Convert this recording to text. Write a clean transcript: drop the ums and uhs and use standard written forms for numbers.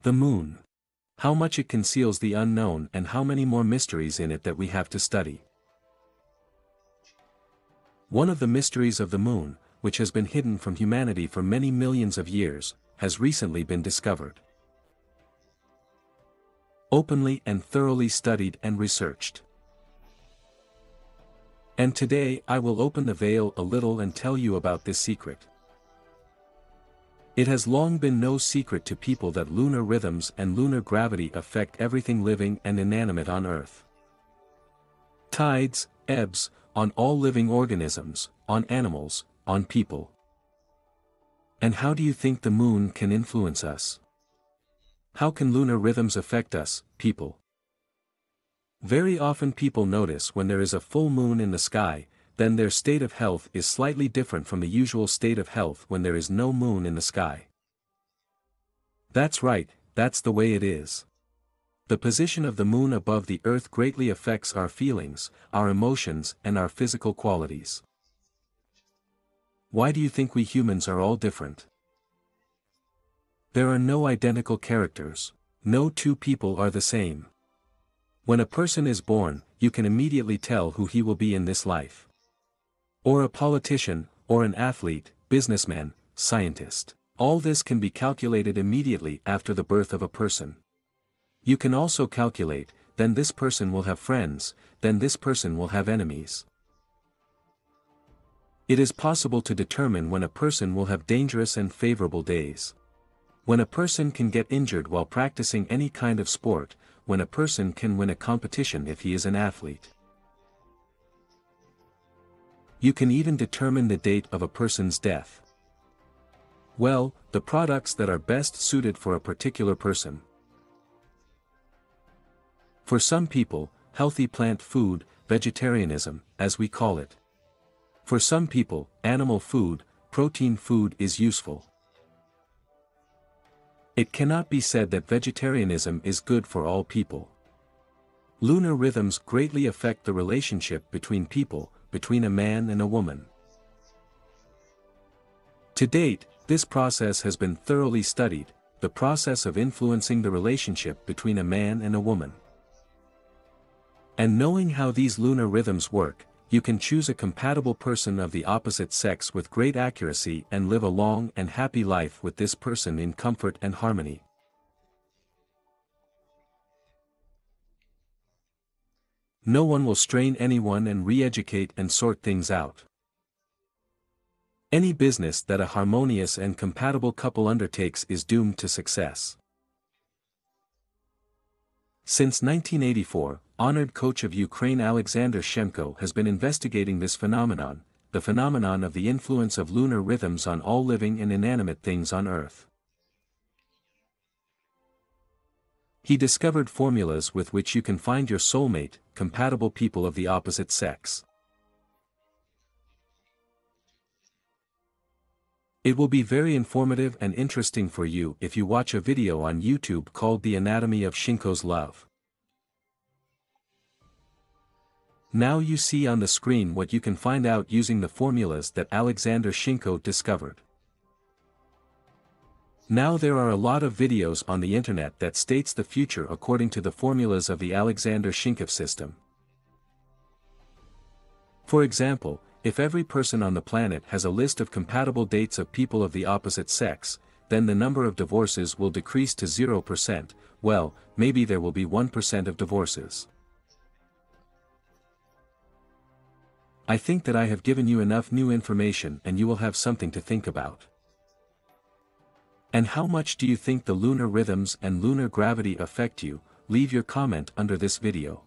The moon. How much it conceals the unknown and how many more mysteries in it that we have to study. One of the mysteries of the moon, which has been hidden from humanity for many millions of years, has recently been discovered. Openly and thoroughly studied and researched. And today I will open the veil a little and tell you about this secret. It has long been no secret to people that lunar rhythms and lunar gravity affect everything living and inanimate on Earth. Tides, ebbs, on all living organisms, on animals, on people. And how do you think the moon can influence us? How can lunar rhythms affect us, people? Very often people notice when there is a full moon in the sky, then their state of health is slightly different from the usual state of health when there is no moon in the sky. That's right, that's the way it is. The position of the moon above the Earth greatly affects our feelings, our emotions, and our physical qualities. Why do you think we humans are all different? There are no identical characters. No two people are the same. When a person is born, you can immediately tell who he will be in this life. Or a politician, or an athlete, businessman, scientist. All this can be calculated immediately after the birth of a person. You can also calculate, then this person will have friends, then this person will have enemies. It is possible to determine when a person will have dangerous and favorable days. When a person can get injured while practicing any kind of sport, when a person can win a competition if he is an athlete. You can even determine the date of a person's death. Well, the products that are best suited for a particular person. For some people, healthy plant food, vegetarianism, as we call it. For some people, animal food, protein food is useful. It cannot be said that vegetarianism is good for all people. Lunar rhythms greatly affect the relationship between people, between a man and a woman. To date, this process has been thoroughly studied, the process of influencing the relationship between a man and a woman. And knowing how these lunar rhythms work, you can choose a compatible person of the opposite sex with great accuracy and live a long and happy life with this person in comfort and harmony. No one will strain anyone and re-educate and sort things out. Any business that a harmonious and compatible couple undertakes is doomed to success. Since 1984, honored coach of Ukraine Alexander Shemko has been investigating this phenomenon, the phenomenon of the influence of lunar rhythms on all living and inanimate things on Earth. He discovered formulas with which you can find your soulmate, compatible people of the opposite sex. It will be very informative and interesting for you if you watch a video on YouTube called The Anatomy of Shinko's Love. Now you see on the screen what you can find out using the formulas that Alexander Shinko discovered. Now there are a lot of videos on the internet that states the future according to the formulas of the Alexander Shinko system. For example, if every person on the planet has a list of compatible dates of people of the opposite sex, then the number of divorces will decrease to 0%, well, maybe there will be 1% of divorces. I think that I have given you enough new information and you will have something to think about. And how much do you think the lunar rhythms and lunar gravity affect you? Leave your comment under this video.